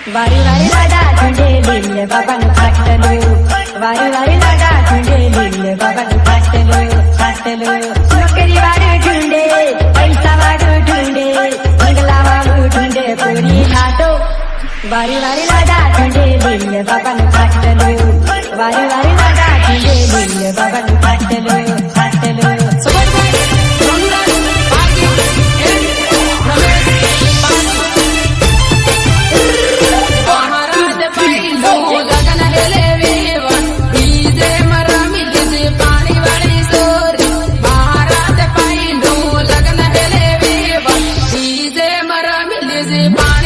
वारी वारी लाडा झुंडे लिहिले बाबांनी फाटलो वारी वारी लाडा झुंडे लिहिले बाबांनी फाटलो नोकरी वाढू झुंडे पैसा वाढू झुंडे बंगला वाढू झुंडे पोरी खातो वारी वारी लाडा झुंडे लिहिले बाबांनी फाटलो वारी वारी लाडा झुंडे लिहिले बाबांनी फाटलो पाणी